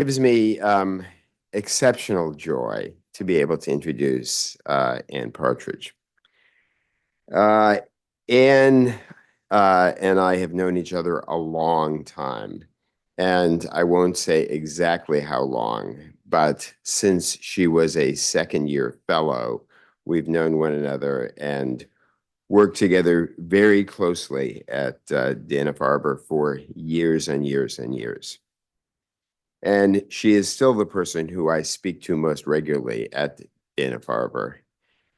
Gives me exceptional joy to be able to introduce Ann Partridge. Ann and I have known each other a long time, and I won't say exactly how long, but since she was a second-year fellow, we've known one another and worked together very closely at Dana-Farber for years and years and years. And she is still the person who I speak to most regularly at Dana-Farber,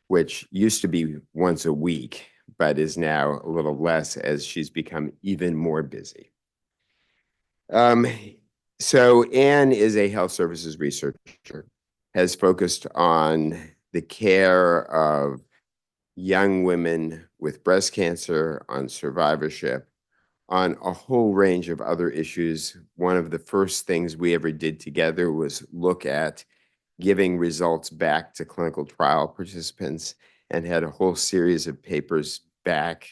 which used to be once a week, but is now a little less as she's become even more busy. Um, so Anne is a health services researcher, has focused on the care of young women with breast cancer, on survivorship, on a whole range of other issues. One of the first things we ever did together was look at giving results back to clinical trial participants and had a whole series of papers back,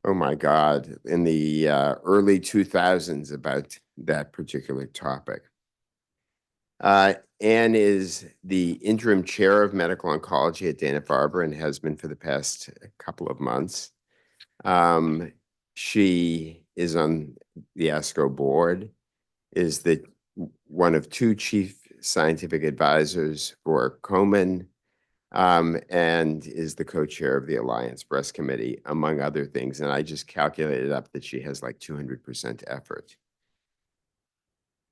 oh my God, in the early 2000s about that particular topic. Anne is the interim chair of medical oncology at Dana-Farber and has been for the past couple of months. She is on the ASCO board, is the one of two chief scientific advisors for Komen, and is the co-chair of the Alliance Breast Committee, among other things. And I just calculated up that she has like 200% effort.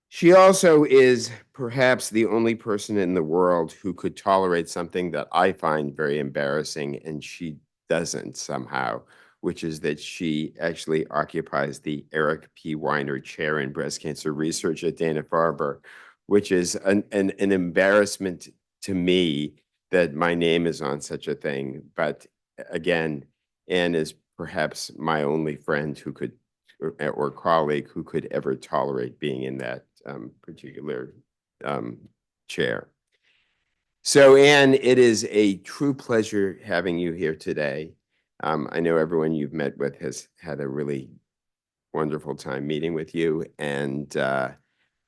She also is perhaps the only person in the world who could tolerate something that I find very embarrassing, and she doesn't somehow, which is that she actually occupies the Eric P. Weiner Chair in Breast Cancer Research at Dana-Farber, which is an embarrassment to me that my name is on such a thing. But again, Anne is perhaps my only friend who could, or colleague who could ever tolerate being in that particular chair. So, Anne, it is a true pleasure having you here today. I know everyone you've met with has had a really wonderful time meeting with you, and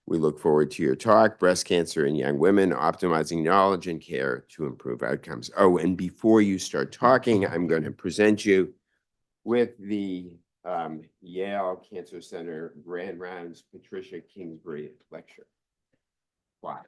we look forward to your talk, Breast Cancer in Young Women, Optimizing Knowledge and Care to Improve Outcomes. Oh, and before you start talking, I'm going to present you with the Yale Cancer Center Grand Rounds Patricia Kingsbury Lecture. Wow.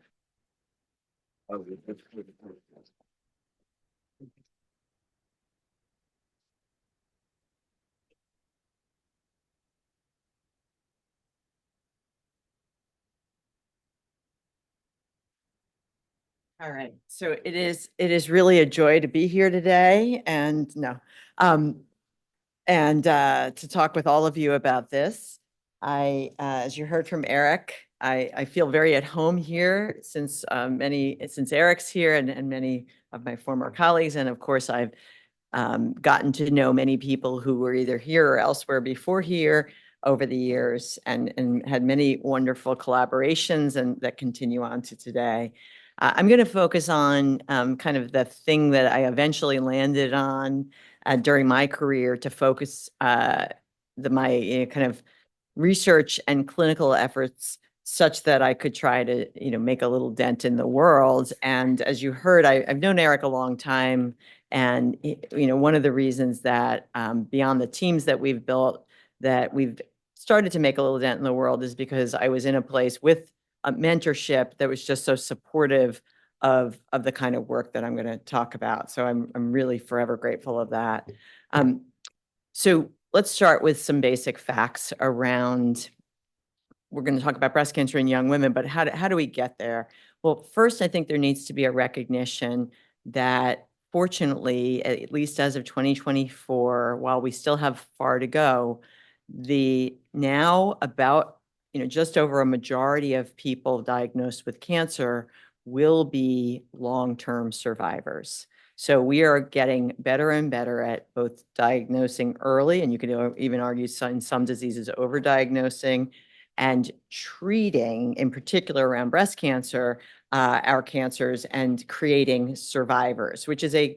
All right. So it is really a joy to be here today and to talk with all of you about this. As you heard from Eric, I feel very at home here since Eric's here and many of my former colleagues. And of course, I've gotten to know many people who were either here or elsewhere before here over the years and had many wonderful collaborations and that continue on to today. I'm going to focus on kind of the thing that I eventually landed on during my career to focus my kind of research and clinical efforts such that I could try to, make a little dent in the world. And as you heard, I've known Eric a long time. And, one of the reasons that beyond the teams that we've built, that we've started to make a little dent in the world is because I was in a place with a mentorship that was just so supportive of the kind of work that I'm going to talk about. So I'm really forever grateful of that. So let's start with some basic facts around. We're going to talk about breast cancer in young women, but how do we get there? Well, first, I think there needs to be a recognition that fortunately, at least as of 2024, while we still have far to go, the now about just over a majority of people diagnosed with cancer will be long-term survivors. So we are getting better and better at both diagnosing early, and you can even argue in some diseases overdiagnosing, and treating, in particular around breast cancer, our cancers and creating survivors, which is a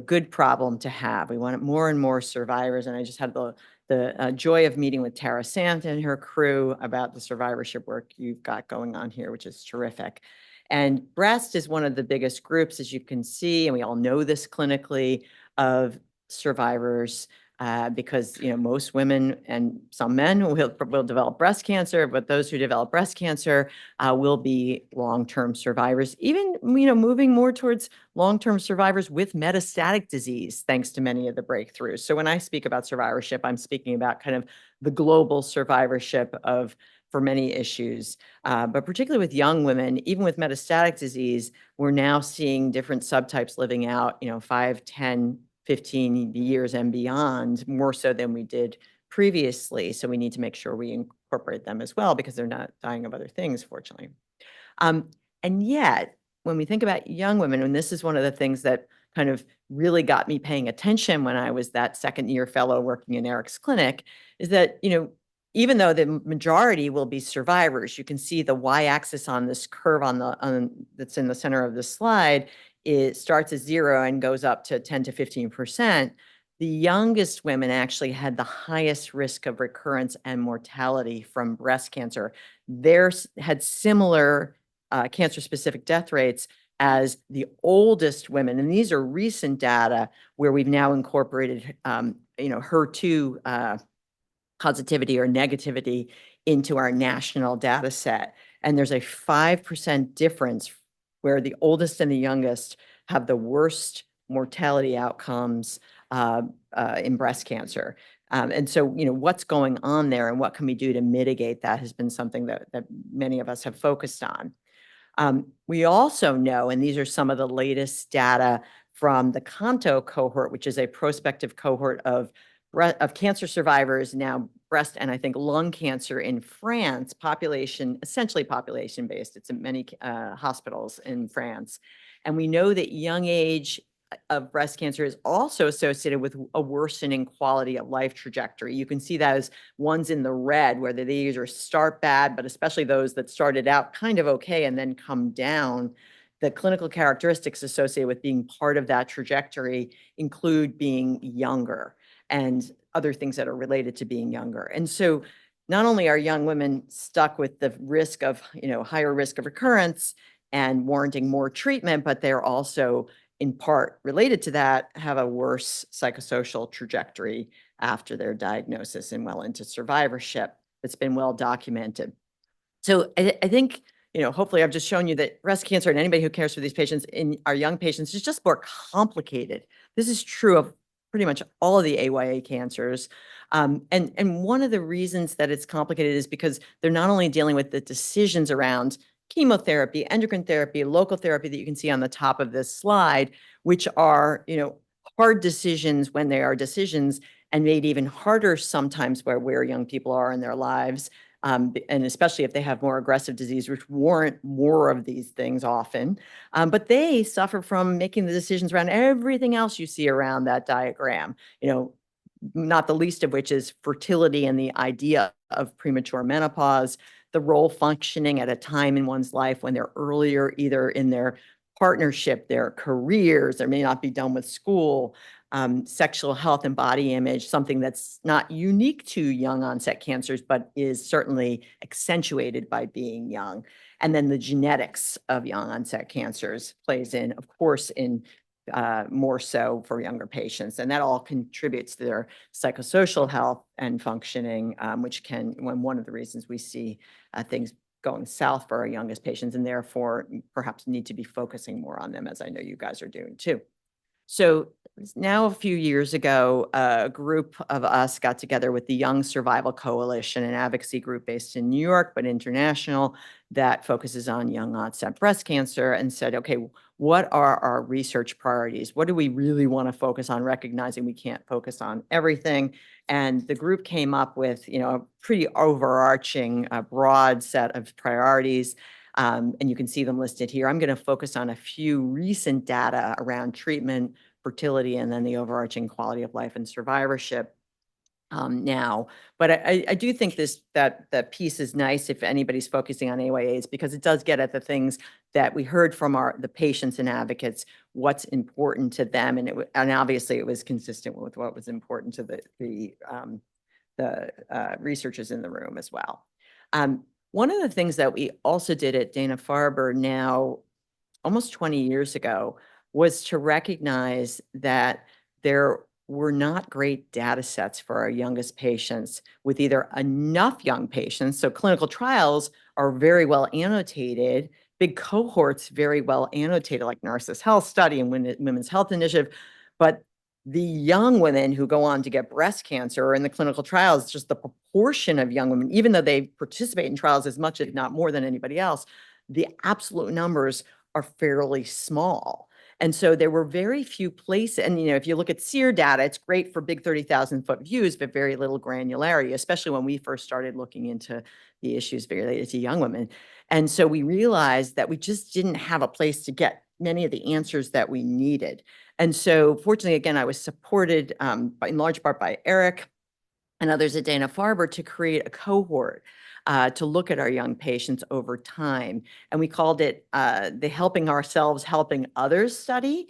good problem to have. We want more and more survivors, and I just had the the joy of meeting with Tara Sant and her crew about the survivorship work you've got going on here, which is terrific. And breast is one of the biggest groups, as you can see, and we all know this clinically, of survivors because most women and some men will develop breast cancer, but those who develop breast cancer will be long-term survivors, even moving more towards long-term survivors with metastatic disease, thanks to many of the breakthroughs. So when I speak about survivorship, I'm speaking about kind of the global survivorship for many issues, but particularly with young women, even with metastatic disease, we're now seeing different subtypes living out, 5, 10, 15 years and beyond, more so than we did previously. So we need to make sure we incorporate them as well because they're not dying of other things, fortunately. And yet, when we think about young women, and this is one of the things that kind of really got me paying attention when I was that second-year fellow working in Eric's clinic, is that, even though the majority will be survivors, you can see the y-axis on this curve that's in the center of the slide. It starts at 0 and goes up to 10 to 15%. The youngest women actually had the highest risk of recurrence and mortality from breast cancer. Theirs had similar cancer-specific death rates as the oldest women. And these are recent data where we've now incorporated, HER2 positivity or negativity into our national data set. And there's a 5% difference where the oldest and the youngest have the worst mortality outcomes in breast cancer. And so, what's going on there and what can we do to mitigate that has been something that many of us have focused on. We also know, and these are some of the latest data from the Canto cohort, which is a prospective cohort of cancer survivors, now breast and I think lung cancer in France, essentially population-based. It's in many hospitals in France. And we know that young age of breast cancer is also associated with a worsening quality of life trajectory. You can see that as ones in the red, where they either start bad, but especially those that started out kind of okay and then come down. The clinical characteristics associated with being part of that trajectory include being younger and other things that are related to being younger. And so not only are young women stuck with the risk of, higher risk of recurrence and warranting more treatment, but they're also in part related to that, have a worse psychosocial trajectory after their diagnosis and well into survivorship that's been well documented. So I think, hopefully I've just shown you that breast cancer and anybody who cares for these patients in our young patients is just more complicated. This is true of pretty much all of the AYA cancers. And one of the reasons that it's complicated is because they're not only dealing with the decisions around chemotherapy, endocrine therapy, local therapy that you can see on the top of this slide, which are, hard decisions when they are decisions, and made even harder sometimes where young people are in their lives, and especially if they have more aggressive disease, which warrant more of these things often. But they suffer from making the decisions around everything else you see around that diagram, not the least of which is fertility and the idea of premature menopause, the role functioning at a time in one's life when they're earlier, either in their partnership, their careers, they may not be done with school, sexual health and body image, something that's not unique to young onset cancers, but is certainly accentuated by being young. And then the genetics of young onset cancers plays in, of course, in more so for younger patients. And that all contributes to their psychosocial health and functioning, which can, one of the reasons we see things going south for our youngest patients, and therefore perhaps need to be focusing more on them, as I know you guys are doing too. So now a few years ago, a group of us got together with the Young Survival Coalition, an advocacy group based in New York, but international, that focuses on young onset breast cancer, and said, okay, what are our research priorities? What do we really want to focus on, recognizing we can't focus on everything? And the group came up with, a pretty overarching, broad set of priorities. And you can see them listed here. I'm going to focus on a few recent data around treatment, fertility, and then the overarching quality of life and survivorship now. But I do think that piece is nice if anybody's focusing on AYAs, because it does get at the things that we heard from the patients and advocates, what's important to them. And obviously it was consistent with what was important to the researchers in the room as well. One of the things that we also did at Dana-Farber now almost 20 years ago was to recognize that there were not great data sets for our youngest patients with either enough young patients. So clinical trials are very well annotated, big cohorts very well annotated, like Narcissus Health Study and Women's Health Initiative. But the young women who go on to get breast cancer or in the clinical trials, just the proportion of young women, even though they participate in trials as much, if not more than anybody else, the absolute numbers are fairly small. And so there were very few places, and if you look at SEER data, it's great for big 30,000-foot views, but very little granularity, especially when we first started looking into the issues related to young women. And so we realized that we just didn't have a place to get many of the answers that we needed. And so fortunately, again, I was supported in large part by Eric and others at Dana-Farber to create a cohort to look at our young patients over time. And we called it the Helping Ourselves, Helping Others study,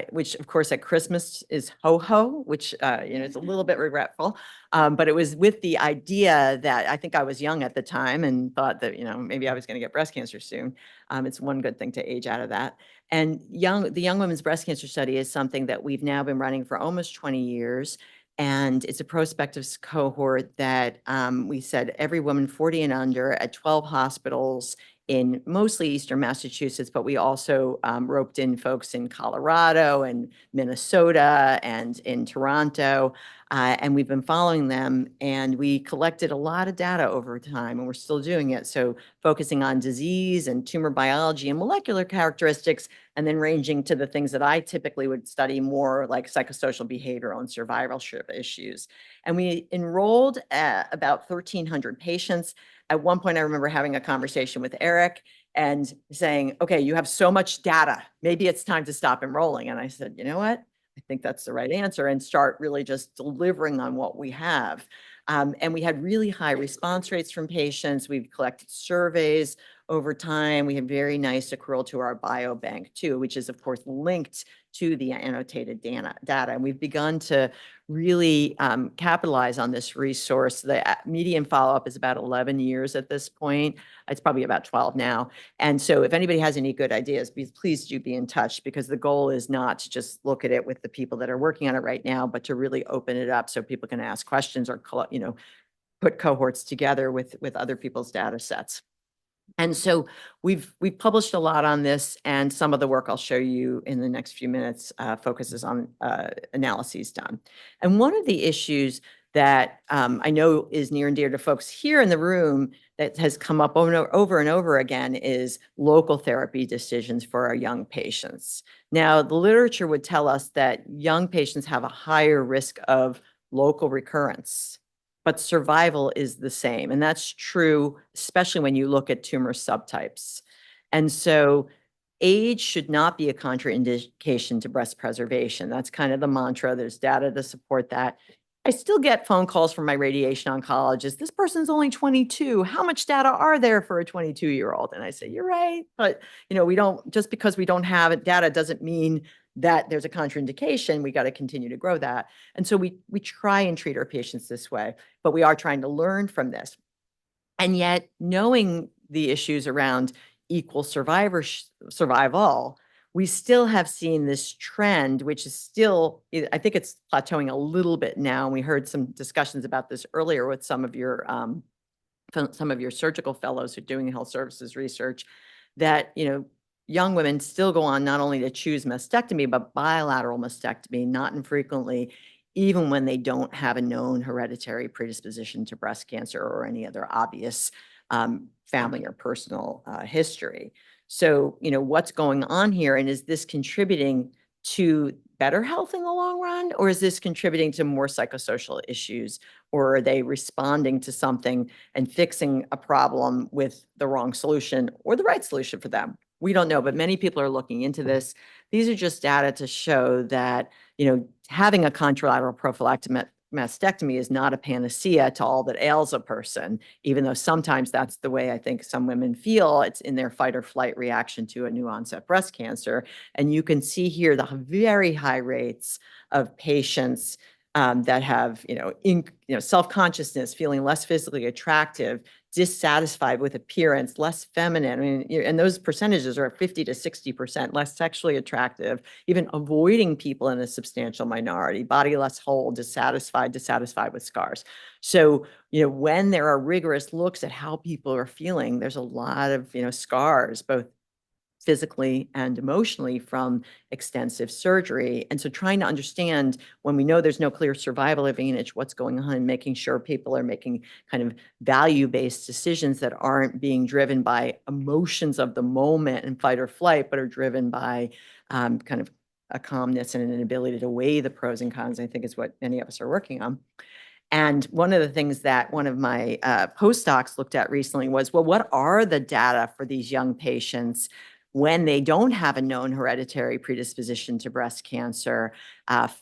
which of course at Christmas is ho-ho, which is a little bit regretful. But it was with the idea that I think I was young at the time and thought that, maybe I was going to get breast cancer soon. It's one good thing to age out of that. And the Young Women's Breast Cancer Study is something that we've now been running for almost 20 years. And it's a prospective cohort that we said every woman 40 and under at 12 hospitals in mostly Eastern Massachusetts, but we also roped in folks in Colorado and Minnesota and in Toronto. And we've been following them, and we collected a lot of data over time, and we're still doing it. So focusing on disease and tumor biology and molecular characteristics, and then ranging to the things that I typically would study more, like psychosocial, behavioral, and survivorship issues. And we enrolled about 1,300 patients. At one point, I remember having a conversation with Eric and saying, okay, you have so much data, maybe it's time to stop enrolling. And I said, you know what? I think that's the right answer, and start really just delivering on what we have. And we had really high response rates from patients. We've collected surveys over time. We have very nice accrual to our biobank too, which is of course linked to the annotated data. And we've begun to really capitalize on this resource. The median follow-up is about 11 years at this point. It's probably about 12 now. And so if anybody has any good ideas, please do be in touch, because the goal is not to just look at it with the people that are working on it right now, but to really open it up so people can ask questions or, put cohorts together with other people's data sets. And so we've published a lot on this, and some of the work I'll show you in the next few minutes focuses on analyses done. And one of the issues that I know is near and dear to folks here in the room that has come up over and over again is local therapy decisions for our young patients. Now, the literature would tell us that young patients have a higher risk of local recurrence, but survival is the same. And that's true, especially when you look at tumor subtypes. And so age should not be a contraindication to breast preservation. That's kind of the mantra. There's data to support that. I still get phone calls from my radiation oncologist. This person's only 22. How much data are there for a 22-year-old? And I say, you're right. But, we don't, just because we don't have data doesn't mean that there's a contraindication. We got to continue to grow that. And so we try and treat our patients this way, but we are trying to learn from this. And yet, knowing the issues around equal survival, we still have seen this trend, which is still, I think it's plateauing a little bit now. And we heard some discussions about this earlier with some of your surgical fellows who are doing health services research, that, young women still go on not only to choose mastectomy, but bilateral mastectomy, not infrequently, even when they don't have a known hereditary predisposition to breast cancer or any other obvious family or personal history. So, what's going on here? And is this contributing to better health in the long run? Or is this contributing to more psychosocial issues? Or are they responding to something and fixing a problem with the wrong solution or the right solution for them? We don't know, but many people are looking into this. These are just data to show that, having a contralateral prophylactic mastectomy is not a panacea to all that ails a person, even though sometimes that's the way I think some women feel. It's in their fight or flight reaction to a new onset breast cancer. And you can see here the very high rates of patients that have, self-consciousness, feeling less physically attractive, dissatisfied with appearance, less feminine. I mean, and those percentages are 50 to 60% less sexually attractive, even avoiding people in a substantial minority, body less whole, dissatisfied with scars. So, when there are rigorous looks at how people are feeling, there's a lot of, scars, both physically and emotionally from extensive surgery. And so trying to understand, when we know there's no clear survival advantage, what's going on, making sure people are making kind of value-based decisions that aren't being driven by emotions of the moment and fight or flight, but are driven by kind of a calmness and an ability to weigh the pros and cons, I think is what many of us are working on. And one of the things that one of my postdocs looked at recently was, well, what are the data for these young patients when they don't have a known hereditary predisposition to breast cancer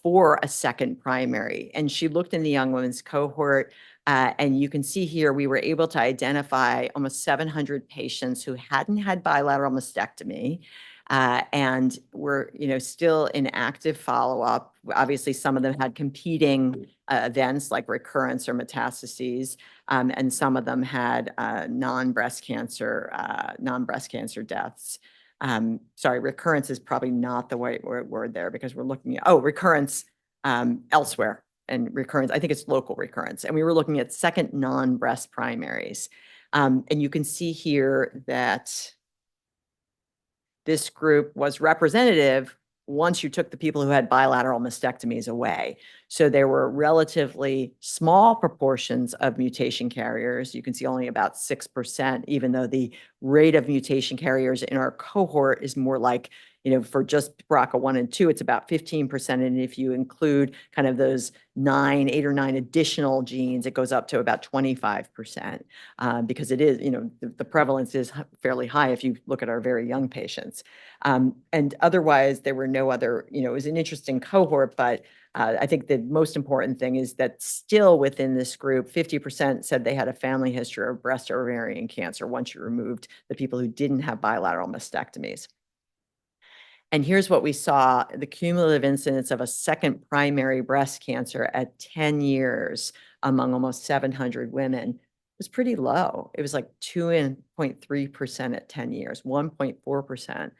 for a second primary? And she looked in the young women's cohort, and you can see here we were able to identify almost 700 patients who hadn't had bilateral mastectomy, and were, still in active follow-up. Obviously, some of them had competing events like recurrence or metastases, and some of them had non-breast cancer deaths. Sorry, recurrence is probably not the right word there, because we're looking at, recurrence elsewhere. And recurrence, I think it's local recurrence. And we were looking at second non-breast primaries. And you can see here that this group was representative once you took the people who had bilateral mastectomies away. So there were relatively small proportions of mutation carriers. You can see only about 6%, even though the rate of mutation carriers in our cohort is more like, for just BRCA1 and 2, it's about 15%. And if you include kind of those 8 or 9 additional genes, it goes up to about 25%, because it is, the prevalence is fairly high if you look at our very young patients. And otherwise, there were no other, it was an interesting cohort, but I think the most important thing is that still within this group, 50% said they had a family history of breast or ovarian cancer once you removed the people who didn't have bilateral mastectomies. And here's what we saw: the cumulative incidence of a second primary breast cancer at 10 years among almost 700 women was pretty low. It was like 2.3% at 10 years, 1.4%.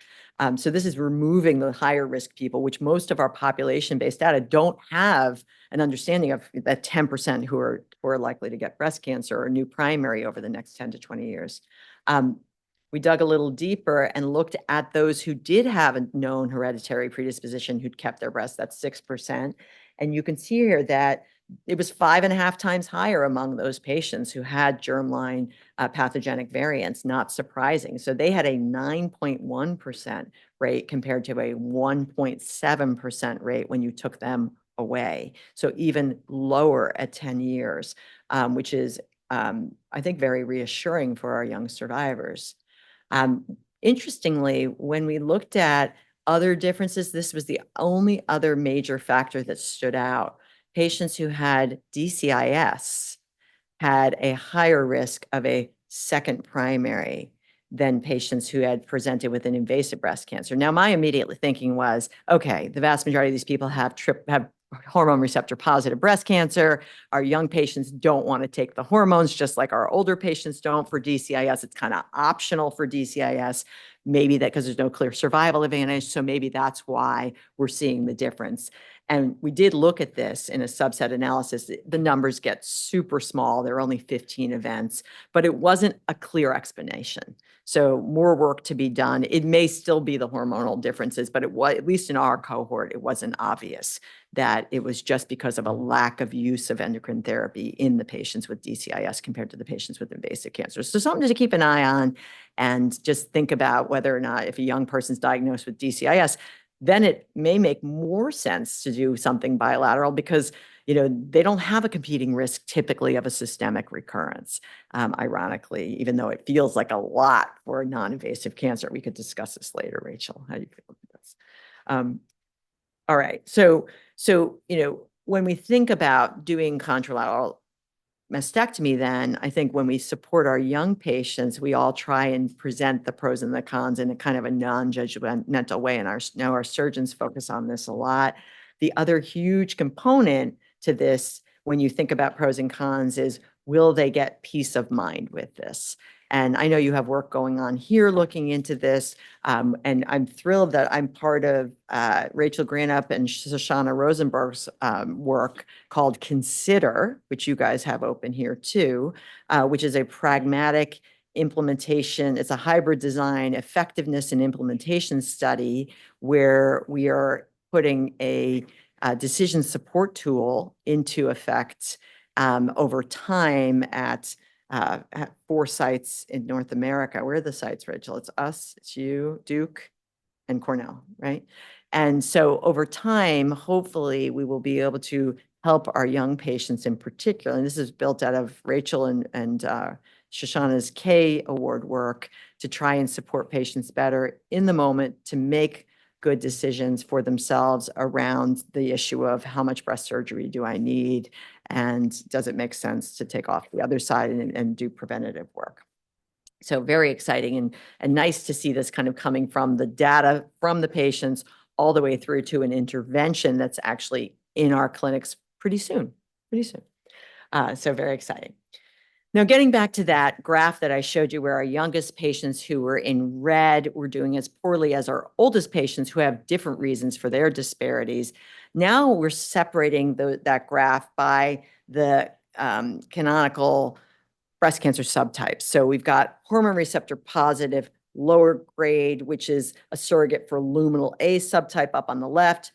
So this is removing the higher risk people, which most of our population-based data don't have an understanding of, that 10% who are likely to get breast cancer or new primary over the next 10 to 20 years. We dug a little deeper and looked at those who did have a known hereditary predisposition who'd kept their breast. That's 6%. And you can see here that it was 5.5 times higher among those patients who had germline pathogenic variants, not surprising. So they had a 9.1% rate compared to a 1.7% rate when you took them away. So even lower at 10 years, which is, I think, very reassuring for our young survivors. Interestingly, when we looked at other differences, this was the only other major factor that stood out. Patients who had DCIS had a higher risk of a second primary than patients who had presented with an invasive breast cancer. Now, my immediate thinking was, okay, the vast majority of these people have hormone receptor positive breast cancer. Our young patients don't want to take the hormones, just like our older patients don't for DCIS. It's kind of optional for DCIS, maybe that because there's no clear survival advantage. So maybe that's why we're seeing the difference. And we did look at this in a subset analysis. The numbers get super small. There are only 15 events, but it wasn't a clear explanation. So more work to be done. It may still be the hormonal differences, but it was, at least in our cohort, it wasn't obvious that it was just because of a lack of use of endocrine therapy in the patients with DCIS compared to the patients with invasive cancer. So something to keep an eye on, and just think about whether or not, if a young person's diagnosed with DCIS, then it may make more sense to do something bilateral, because they don't have a competing risk typically of a systemic recurrence, ironically, even though it feels like a lot for a non-invasive cancer. We could discuss this later. Rachel, how do you feel about this? All right. So, when we think about doing contralateral mastectomy, then I think when we support our young patients, we all try and present the pros and the cons in a kind of a non-judgmental way. And our surgeons focus on this a lot. The other huge component to this when you think about pros and cons is, will they get peace of mind with this? And I know you have work going on here looking into this. And I'm thrilled that I'm part of Rachel Granup and Shoshana Rosenberg's work called Consider, which you guys have open here too, which is a pragmatic implementation. It's a hybrid design effectiveness and implementation study where we are putting a decision support tool into effect over time at 4 sites in North America. Where are the sites, Rachel? It's us, it's you, Duke, and Cornell, right? And so over time, hopefully, we will be able to help our young patients in particular. And this is built out of Rachel and Shoshana's K award work to try and support patients better in the moment to make good decisions for themselves around the issue of how much breast surgery do I need, and does it make sense to take off the other side and do preventative work. So very exciting and nice to see this kind of coming from the data from the patients all the way through to an intervention that's actually in our clinics pretty soon. So very exciting. Now, getting back to that graph that I showed you where our youngest patients who were in red were doing as poorly as our oldest patients who have different reasons for their disparities. Now we're separating that graph by the canonical breast cancer subtypes. So we've got hormone receptor positive, lower grade, which is a surrogate for luminal A subtype up on the left,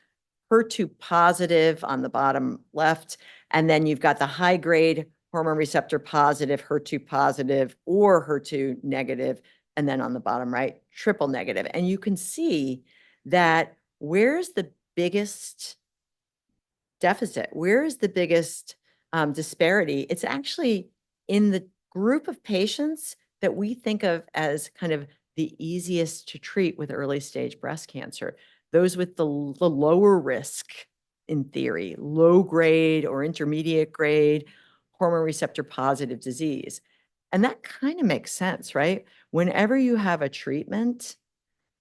HER2 positive on the bottom left, and then you've got the high grade hormone receptor positive, HER2 positive, or HER2 negative, and then on the bottom right, triple negative. And you can see that where's the biggest deficit? Where is the biggest disparity? It's actually in the group of patients that we think of as kind of the easiest to treat with early stage breast cancer, those with the lower risk, in theory, low grade or intermediate grade hormone receptor positive disease. And that kind of makes sense, right? Whenever you have a treatment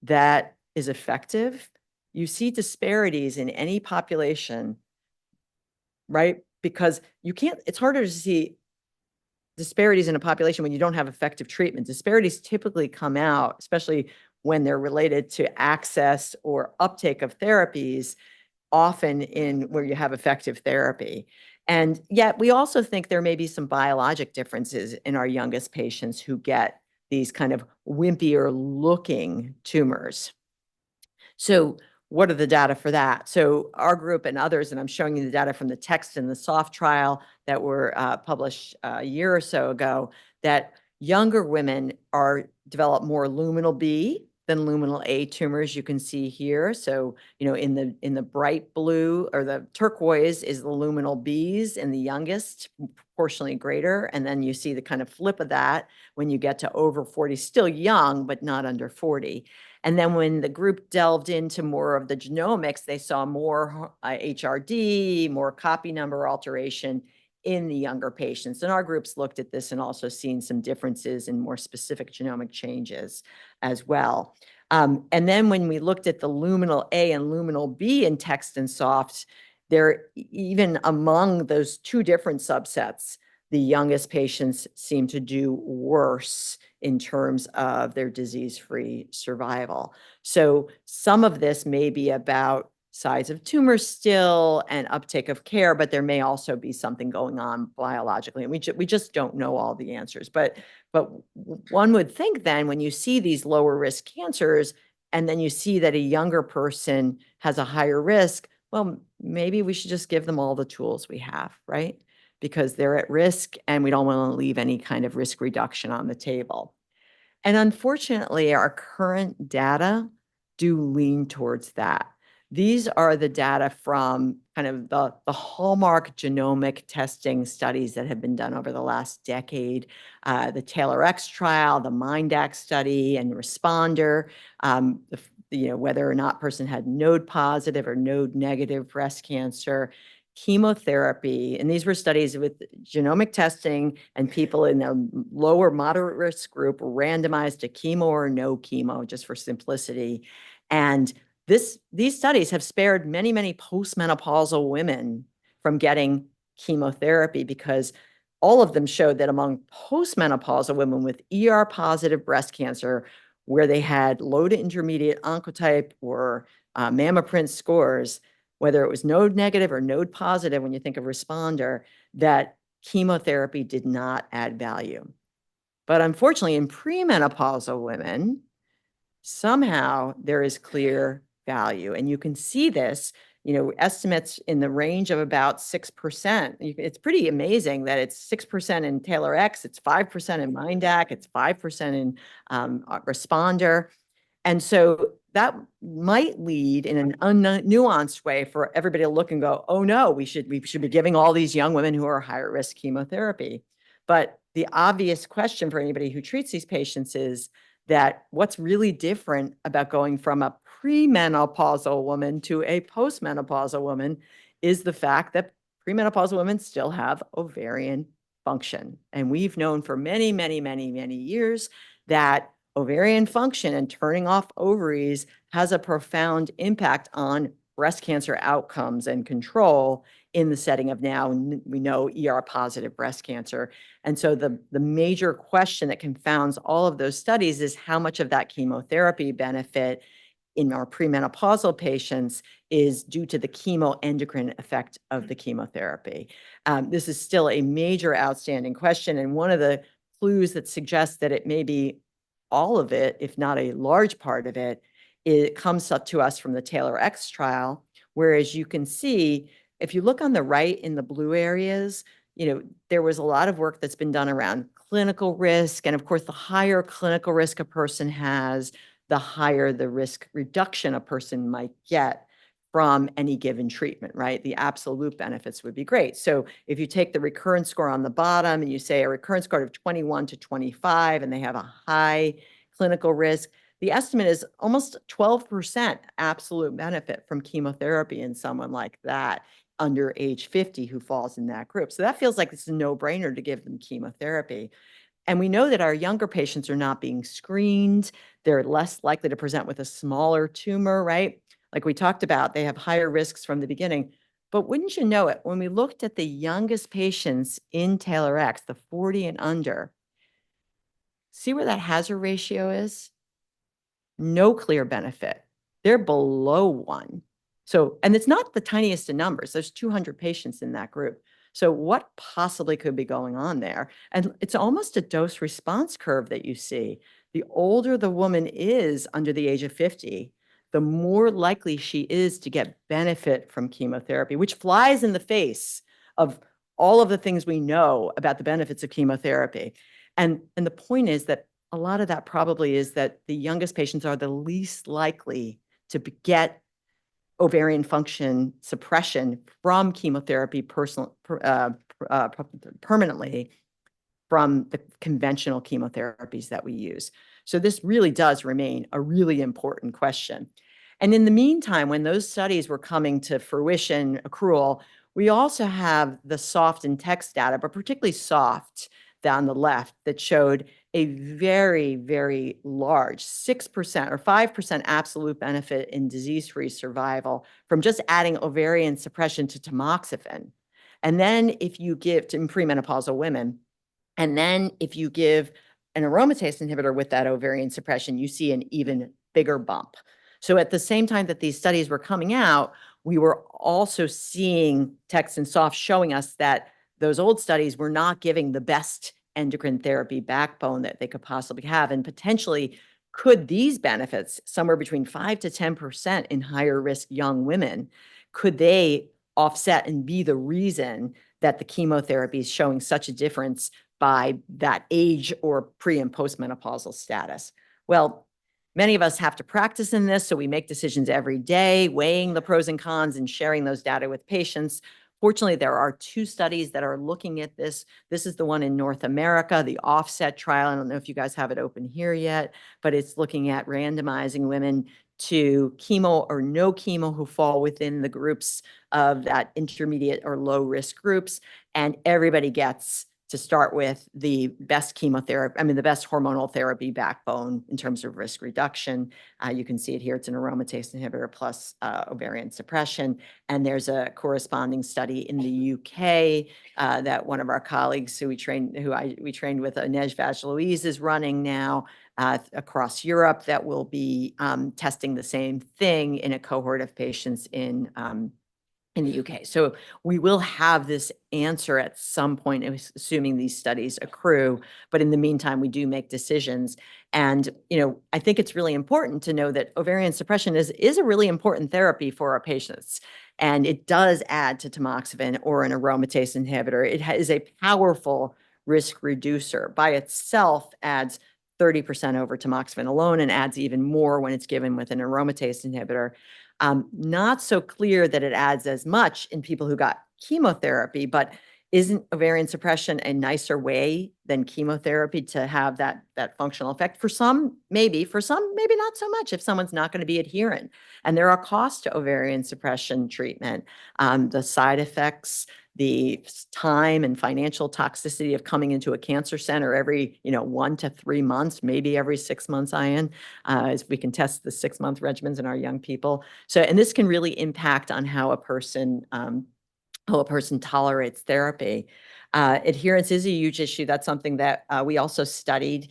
that is effective, you see disparities in any population, right? Because you can't, it's harder to see disparities in a population when you don't have effective treatment. Disparities typically come out, especially when they're related to access or uptake of therapies, often in where you have effective therapy. And yet we also think there may be some biologic differences in our youngest patients who get these kind of wimpier looking tumors. So what are the data for that? So our group and others, and I'm showing you the data from the text and the soft trial that were published a year or so ago, that younger women develop more luminal B than luminal A tumors. You can see here. So, you know, in the bright blue or the turquoise is the luminal Bs in the youngest, proportionally greater. And then you see the kind of flip of that when you get to over 40, still young, but not under 40. And then when the group delved into more of the genomics, they saw more HRD, more copy number alteration in the younger patients. And our groups looked at this and also seen some differences in more specific genomic changes as well. And then when we looked at the luminal A and luminal B in text and soft, there, even among those two different subsets, the youngest patients seem to do worse in terms of their disease-free survival. So some of this may be about size of tumor still and uptake of care, but there may also be something going on biologically. And we just don't know all the answers. But one would think then when you see these lower risk cancers, and then you see that a younger person has a higher risk, well, maybe we should just give them all the tools we have, right? Because they're at risk and we don't want to leave any kind of risk reduction on the table. And unfortunately, our current data do lean towards that. These are the data from kind of the hallmark genomic testing studies that have been done over the last decade, the TAILOR-X trial, the MINDAX study, and Responder, you know, whether or not person had node positive or node negative breast cancer, chemotherapy. And these were studies with genomic testing, and people in the lower moderate risk group were randomized to chemo or no chemo, just for simplicity. And these studies have spared many, many postmenopausal women from getting chemotherapy, because all of them showed that among postmenopausal women with ER-positive breast cancer, where they had low to intermediate oncotype or mammoprint scores, whether it was node negative or node positive, when you think of responder, that chemotherapy did not add value. But unfortunately, in premenopausal women, somehow there is clear value. And you can see this, estimates in the range of about 6%. It's pretty amazing that it's 6% in Taylor X, it's 5% in MINDAC, it's 5% in responder. And so that might lead in an unnuanced way for everybody to look and go, oh no, we should be giving all these young women who are higher risk chemotherapy. But the obvious question for anybody who treats these patients is that what's really different about going from a premenopausal woman to a postmenopausal woman is the fact that premenopausal women still have ovarian function. And we've known for many, many, many, many years that ovarian function and turning off ovaries has a profound impact on breast cancer outcomes and control in the setting of now, we know, ER-positive breast cancer. And so the major question that confounds all of those studies is how much of that chemotherapy benefit in our premenopausal patients is due to the chemoendocrine effect of the chemotherapy. This is still a major outstanding question, and one of the clues that suggests that it may be all of it, if not a large part of it, it comes up to us from the Taylor X trial, whereas you can see, if you look on the right in the blue areas, there was a lot of work that's been done around clinical risk. And of course, the higher clinical risk a person has, the higher the risk reduction a person might get from any given treatment, right? The absolute benefits would be great. So if you take the recurrence score on the bottom and you say a recurrence score of 21 to 25, and they have a high clinical risk, the estimate is almost 12% absolute benefit from chemotherapy in someone like that under age 50 who falls in that group. So that feels like it's a no-brainer to give them chemotherapy. And we know that our younger patients are not being screened. They're less likely to present with a smaller tumor, right? Like we talked about, they have higher risks from the beginning. But wouldn't you know it, when we looked at the youngest patients in Taylor X, the 40 and under, see where that hazard ratio is? No clear benefit. They're below 1. So, and it's not the tiniest of numbers. There's 200 patients in that group. So what possibly could be going on there? And it's almost a dose response curve that you see. The older the woman is under the age of 50, the more likely she is to get benefit from chemotherapy, which flies in the face of all of the things we know about the benefits of chemotherapy. And the point is that a lot of that probably is that the youngest patients are the least likely to get ovarian function suppression from chemotherapy permanently from the conventional chemotherapies that we use. So this really does remain a really important question. And in the meantime, when those studies were coming to fruition, accrual, we also have the soft and text data, but particularly soft down the left, that showed a very, very large 6% or 5% absolute benefit in disease-free survival from just adding ovarian suppression to tamoxifen. And then if you give to premenopausal women, and then if you give an aromatase inhibitor with that ovarian suppression, you see an even bigger bump. So at the same time that these studies were coming out, we were also seeing text and soft showing us that those old studies were not giving the best endocrine therapy backbone that they could possibly have. And potentially, could these benefits, somewhere between 5 to 10% in higher risk young women, could they offset and be the reason that the chemotherapy is showing such a difference by that age or pre and postmenopausal status? Well, many of us have to practice in this, so we make decisions every day, weighing the pros and cons and sharing those data with patients. Fortunately, there are 2 studies that are looking at this. This is the one in North America, the Offset trial. I don't know if you guys have it open here yet, but it's looking at randomizing women to chemo or no chemo who fall within the groups of that intermediate or low risk groups. And everybody gets to start with the best chemotherapy, I mean, the best hormonal therapy backbone in terms of risk reduction. You can see it here. It's an aromatase inhibitor plus ovarian suppression. And there's a corresponding study in the UK that one of our colleagues we trained with, Inej Vaz-Louise, is running now across Europe that will be testing the same thing in a cohort of patients in the UK. So we will have this answer at some point, assuming these studies accrue. But in the meantime, we do make decisions. And, I think it's really important to know that ovarian suppression is a really important therapy for our patients. And it does add to tamoxifen or an aromatase inhibitor. It is a powerful risk reducer. By itself adds 30% over tamoxifen alone and adds even more when it's given with an aromatase inhibitor. Not so clear that it adds as much in people who got chemotherapy, but isn't ovarian suppression a nicer way than chemotherapy to have that functional effect? For some, maybe. For some, maybe not so much if someone's not going to be adherent. And there are costs to ovarian suppression treatment. The side effects, the time and financial toxicity of coming into a cancer center every 1 to 3 months, maybe every 6 months, as we can test the 6-month regimens in our young people. So, and this can really impact on how a person tolerates therapy. Adherence is a huge issue. That's something that we also studied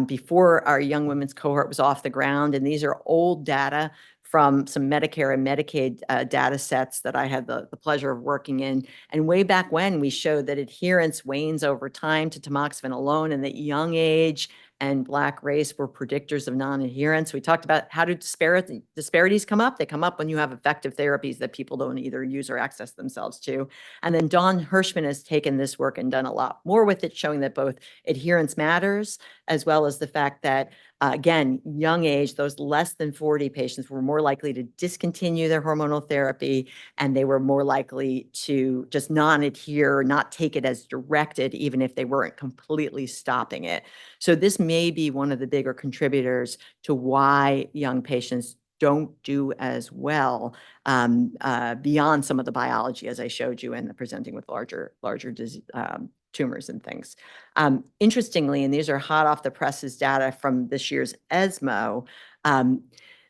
before our young women's cohort was off the ground. And these are old data from some Medicare and Medicaid data sets that I had the pleasure of working in. And way back when, we showed that adherence wanes over time to tamoxifen alone, and that young age and Black race were predictors of non-adherence. We talked about how do disparities come up? They come up when you have effective therapies that people don't either use or access themselves to. And then Dawn Hirschman has taken this work and done a lot more with it, showing that both adherence matters, as well as the fact that, again, young age, those less than 40 patients were more likely to discontinue their hormonal therapy, and they were more likely to just non-adhere, not take it as directed, even if they weren't completely stopping it. So this may be one of the bigger contributors to why young patients don't do as well beyond some of the biology, as I showed you, and presenting with larger disease, tumors and things. Interestingly, and these are hot off the presses data from this year's ESMO,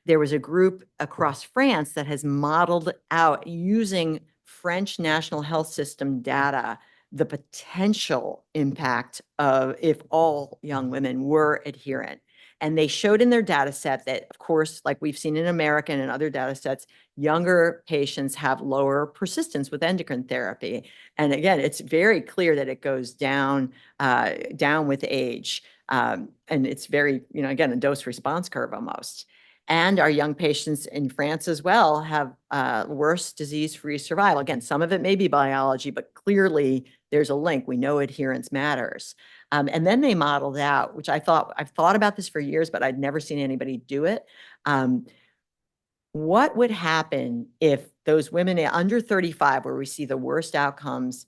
there was a group across France that has modeled out using French National Health System data the potential impact of if all young women were adherent. And they showed in their data set that, of course, like we've seen in American and other data sets, younger patients have lower persistence with endocrine therapy. And again, it's very clear that it goes down with age. And it's very, again, a dose response curve almost. And our young patients in France as well have worse disease-free survival. Again, some of it may be biology, but clearly there's a link. We know adherence matters. And then they modeled out, which I've thought about this for years, but I'd never seen anybody do it. What would happen if those women under 35, where we see the worst outcomes,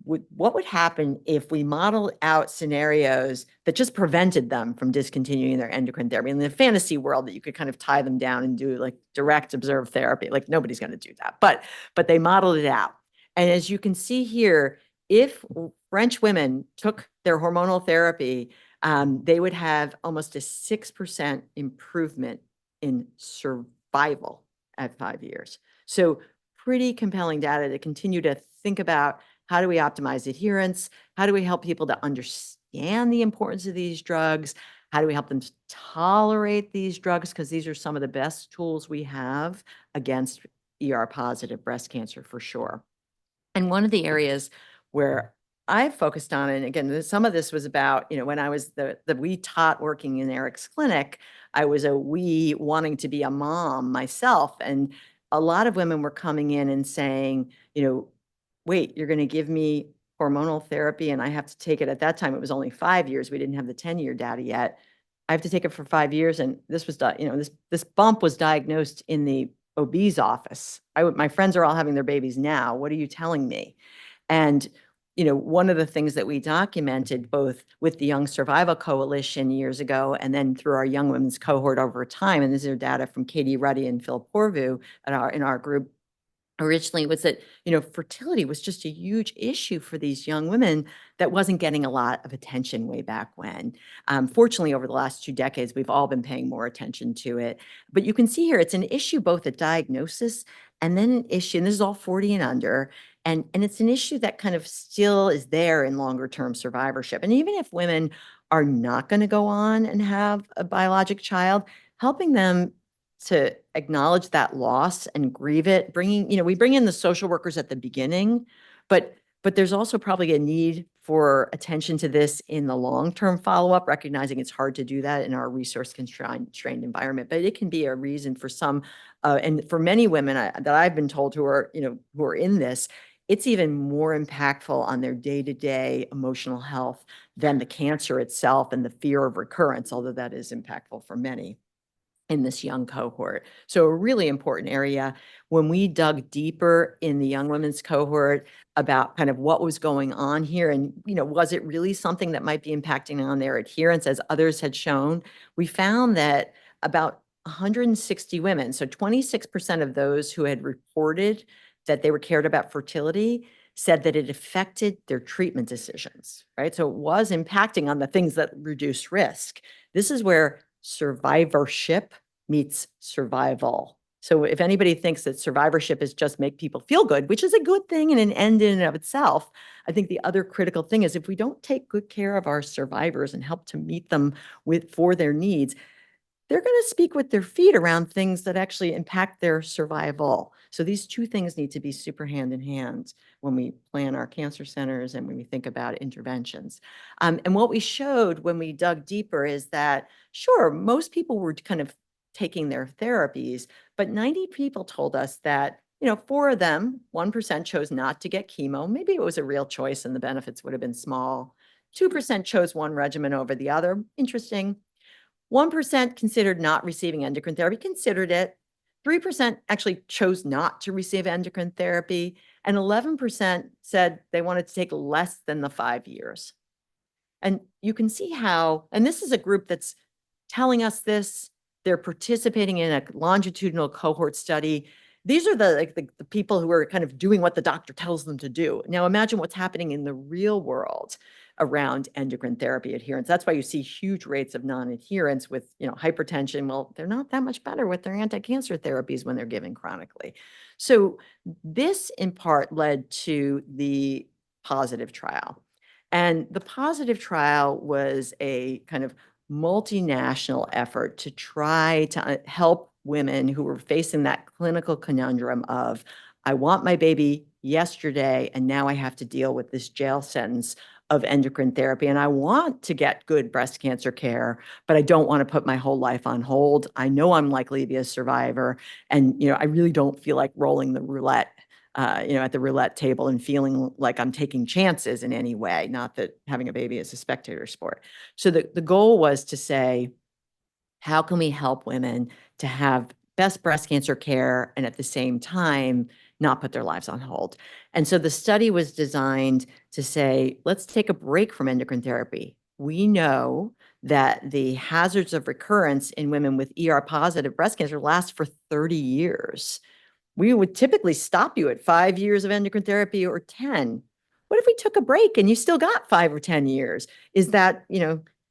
what would happen if we modeled out scenarios that just prevented them from discontinuing their endocrine therapy? In the fantasy world, that you could kind of tie them down and do like direct observed therapy. Like nobody's going to do that, but they modeled it out. And as you can see here, if French women took their hormonal therapy, they would have almost a 6% improvement in survival at 5 years. So pretty compelling data to continue to think about how do we optimize adherence? How do we help people to understand the importance of these drugs? How do we help them to tolerate these drugs? Because these are some of the best tools we have against ER-positive breast cancer for sure. And one of the areas where I focused on, and again, some of this was about, when I was the wee tot working in Eric's clinic, I was a wee wanting to be a mom myself. And a lot of women were coming in and saying, wait, you're going to give me hormonal therapy and I have to take it. At that time, it was only 5 years. We didn't have the 10-year data yet. I have to take it for 5 years. And this was, this bump was diagnosed in the OB's office. My friends are all having their babies now. What are you telling me? And, one of the things that we documented both with the Young Survival Coalition years ago and then through our young women's cohort over time, and these are data from Katie Ruddy and Phil Porvu in our group, originally was that, fertility was just a huge issue for these young women that wasn't getting a lot of attention way back when. Fortunately, over the last 2 decades, we've all been paying more attention to it. But you can see here, it's an issue both at diagnosis and then an issue, and this is all 40 and under, and it's an issue that kind of still is there in longer term survivorship. And even if women are not going to go on and have a biologic child, helping them to acknowledge that loss and grieve it, we bring in the social workers at the beginning, but there's also probably a need for attention to this in the long-term follow-up, recognizing it's hard to do that in our resource constrained environment, but it can be a reason for some, and for many women that I've been told who are in this, it's even more impactful on their day-to-day emotional health than the cancer itself and the fear of recurrence, although that is impactful for many in this young cohort. So a really important area. When we dug deeper in the young women's cohort about kind of what was going on here and, was it really something that might be impacting on their adherence as others had shown, we found that about 160 women, so 26% of those who had reported that they were cared about fertility said that it affected their treatment decisions, right? So it was impacting on the things that reduce risk. This is where survivorship meets survival. So if anybody thinks that survivorship is just make people feel good, which is a good thing and an end in and of itself, I think the other critical thing is if we don't take good care of our survivors and help to meet them for their needs, they're going to speak with their feet around things that actually impact their survival. So these two things need to be super hand in hand when we plan our cancer centers and when we think about interventions. And what we showed when we dug deeper is that, sure, most people were kind of taking their therapies, but 90 people told us that, 4 of them, 1% chose not to get chemo. Maybe it was a real choice and the benefits would have been small. 2% chose one regimen over the other. Interesting. 1% considered not receiving endocrine therapy, considered it. 3% actually chose not to receive endocrine therapy. And 11% said they wanted to take less than the 5 years. And you can see how, and this is a group that's telling us this, they're participating in a longitudinal cohort study. These are the people who are kind of doing what the doctor tells them to do. Now imagine what's happening in the real world around endocrine therapy adherence. That's why you see huge rates of non-adherence with, hypertension. Well, they're not that much better with their anti-cancer therapies when they're given chronically. So this in part led to the positive trial. And the positive trial was a kind of multinational effort to try to help women who were facing that clinical conundrum of, I want my baby yesterday, and now I have to deal with this jail sentence of endocrine therapy. And I want to get good breast cancer care, but I don't want to put my whole life on hold. I know I'm likely to be a survivor. And, I really don't feel like rolling the roulette at the roulette table and feeling like I'm taking chances in any way, not that having a baby is a spectator sport. So the goal was to say, how can we help women to have best breast cancer care and at the same time not put their lives on hold? And so the study was designed to say, let's take a break from endocrine therapy. We know that the hazards of recurrence in women with ER-positive breast cancer last for 30 years. We would typically stop you at 5 years of endocrine therapy or 10. What if we took a break and you still got 5 or 10 years? Is that,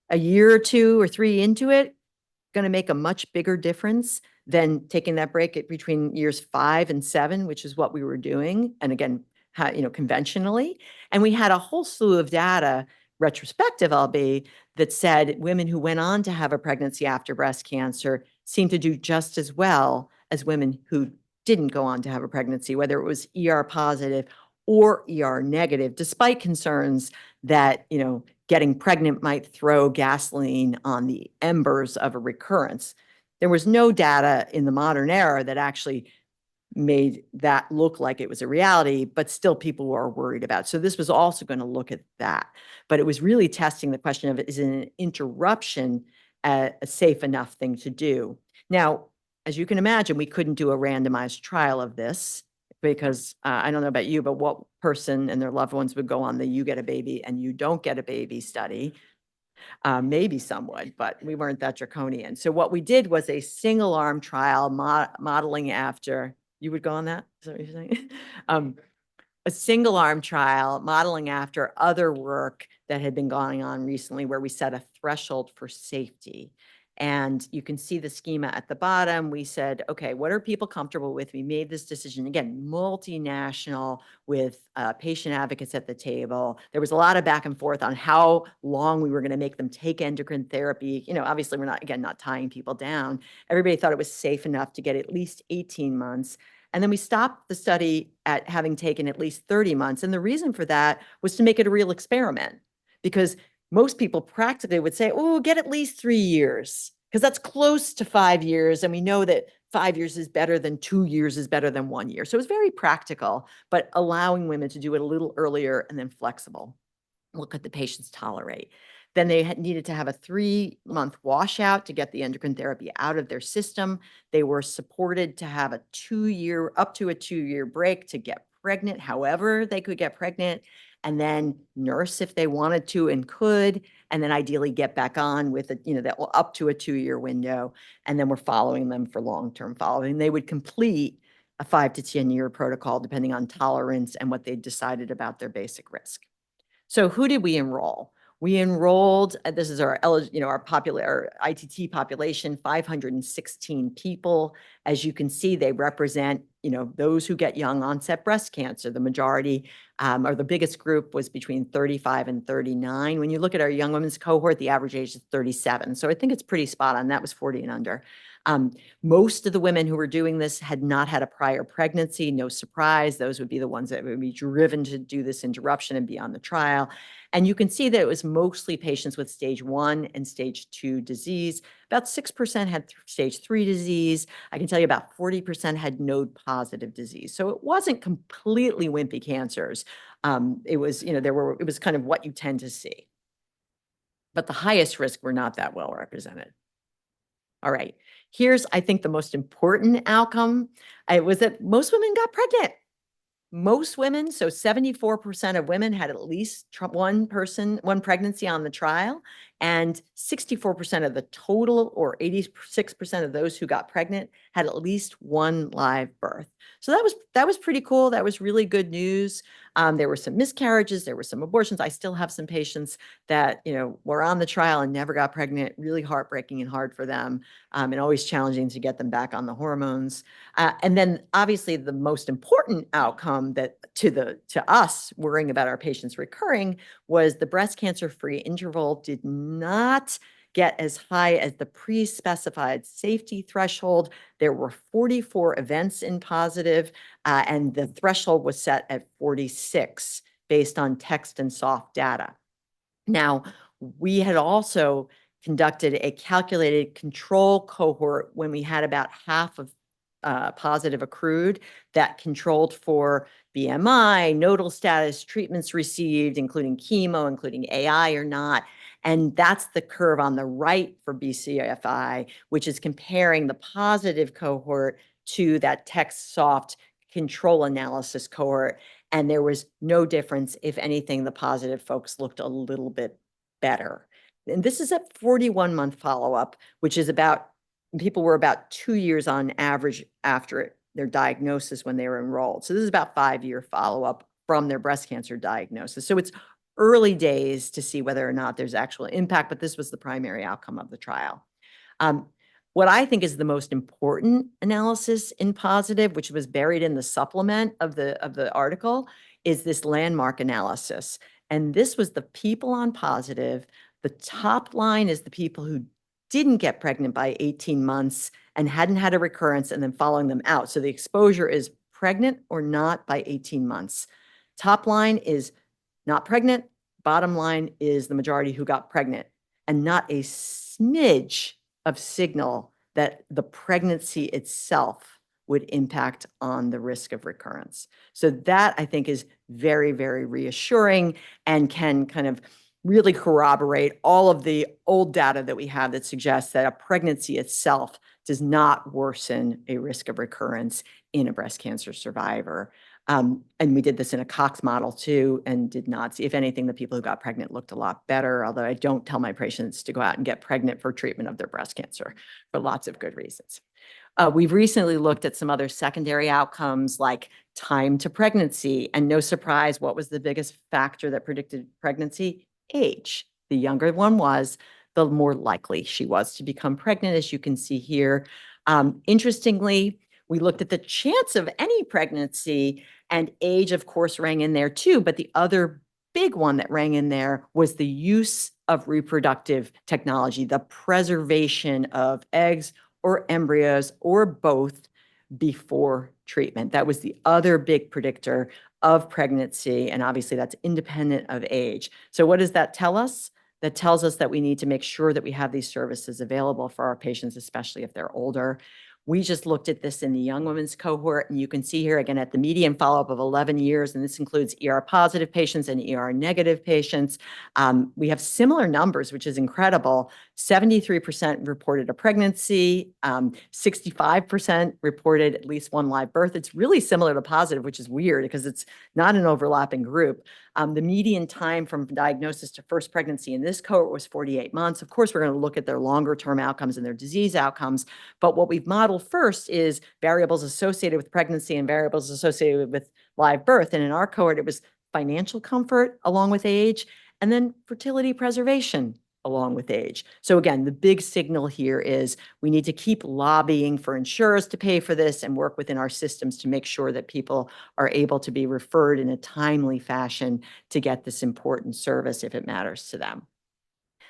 a year or 2 or 3 into it going to make a much bigger difference than taking that break between years 5 and 7, which is what we were doing? And again, conventionally. And we had a whole slew of data, retrospective albeit, that said women who went on to have a pregnancy after breast cancer seemed to do just as well as women who didn't go on to have a pregnancy, whether it was ER positive or ER negative, despite concerns that, getting pregnant might throw gasoline on the embers of a recurrence. There was no data in the modern era that actually made that look like it was a reality, but still people were worried about. So this was also going to look at that. But it was really testing the question of, is an interruption a safe enough thing to do? Now, as you can imagine, we couldn't do a randomized trial of this because I don't know about you, but what person and their loved ones would go on the you get a baby and you don't get a baby study? Maybe some would, but we weren't that draconian. So what we did was a single arm trial modeling after You would go on that? Is that what you're saying? A single arm trial modeling after other work that had been going on recently where we set a threshold for safety. And you can see the schema at the bottom. We said, okay, what are people comfortable with? We made this decision, again, multinational with patient advocates at the table. There was a lot of back and forth on how long we were going to make them take endocrine therapy. Obviously we're not, again, not tying people down. Everybody thought it was safe enough to get at least 18 months. And then we stopped the study at having taken at least 30 months. And the reason for that was to make it a real experiment, because most people practically would say, oh, get at least 3 years, because that's close to 5 years. And we know that 5 years is better than 2 years is better than 1 year. So it was very practical, but allowing women to do it a little earlier and then flexible. What could the patients tolerate? Then they needed to have a 3-month washout to get the endocrine therapy out of their system. They were supported to have up to a 2-year break to get pregnant, however they could get pregnant, and then nurse if they wanted to and could, and then ideally get back on with that up to a 2-year window. And then we're following them for long-term following. They would complete a 5 to 10-year protocol depending on tolerance and what they decided about their basic risk. So who did we enroll? We enrolled, this is our ITT population, 516 people. As you can see, they represent, those who get young onset breast cancer. The majority, or the biggest group was between 35 and 39. When you look at our young women's cohort, the average age is 37. So I think it's pretty spot on. That was 40 and under. Most of the women who were doing this had not had a prior pregnancy. No surprise. Those would be the ones that would be driven to do this interruption and be on the trial. And you can see that it was mostly patients with stage 1 and stage 2 disease. About 6% had stage 3 disease. I can tell you about 40% had node positive disease. So it wasn't completely wimpy cancers. It was, it was kind of what you tend to see. But the highest risk were not that well represented. All right. Here's, I think, the most important outcome. It was that most women got pregnant. Most women, so 74% of women had at least one pregnancy on the trial, and 64% of the total, or 86% of those who got pregnant, had at least one live birth. So that was pretty cool. That was really good news. There were some miscarriages, there were some abortions. I still have some patients that were on the trial and never got pregnant. Really heartbreaking and hard for them, and always challenging to get them back on the hormones. And then obviously the most important outcome that to us worrying about our patients recurring was the breast cancer-free interval did not get as high as the pre-specified safety threshold. There were 44 events in positive, and the threshold was set at 46 based on text and soft data. Now, we had also conducted a calculated control cohort when we had about half of positive accrued that controlled for BMI, nodal status, treatments received, including chemo, including AI or not. And that's the curve on the right for BCFI, which is comparing the positive cohort to that text soft control analysis cohort. And there was no difference. If anything, the positive folks looked a little bit better. And this is a 41-month follow-up, which is people were about 2 years on average after their diagnosis when they were enrolled. So this is about 5-year follow-up from their breast cancer diagnosis. So it's early days to see whether or not there's actual impact, but this was the primary outcome of the trial. What I think is the most important analysis in positive, which was buried in the supplement of the article, is this landmark analysis. And this was the people on positive. The top line is the people who didn't get pregnant by 18 months and hadn't had a recurrence, and then following them out. So the exposure is pregnant or not by 18 months. Top line is not pregnant. Bottom line is the majority who got pregnant, and not a smidge of signal that the pregnancy itself would impact on the risk of recurrence. So that, I think, is very, very reassuring and can kind of really corroborate all of the old data that we have that suggests that a pregnancy itself does not worsen a risk of recurrence in a breast cancer survivor. And we did this in a Cox model too, and did not see, if anything, the people who got pregnant looked a lot better, although I don't tell my patients to go out and get pregnant for treatment of their breast cancer for lots of good reasons. We've recently looked at some other secondary outcomes like time to pregnancy, and no surprise, what was the biggest factor that predicted pregnancy? Age. The younger one was, the more likely she was to become pregnant, as you can see here. Interestingly, we looked at the chance of any pregnancy, and age, of course, rang in there too, but the other big one that rang in there was the use of reproductive technology, the preservation of eggs or embryos or both before treatment. That was the other big predictor of pregnancy, and obviously that's independent of age. So what does that tell us? That tells us that we need to make sure that we have these services available for our patients, especially if they're older. We just looked at this in the young women's cohort, and you can see here again at the median follow-up of 11 years, and this includes ER-positive patients and ER-negative patients. We have similar numbers, which is incredible. 73% reported a pregnancy, 65% reported at least one live birth. It's really similar to positive, which is weird because it's not an overlapping group. The median time from diagnosis to first pregnancy in this cohort was 48 months. Of course, we're going to look at their longer-term outcomes and their disease outcomes, but what we've modeled first is variables associated with pregnancy and variables associated with live birth. And in our cohort, it was financial comfort along with age, and then fertility preservation along with age. So again, the big signal here is we need to keep lobbying for insurers to pay for this and work within our systems to make sure that people are able to be referred in a timely fashion to get this important service if it matters to them.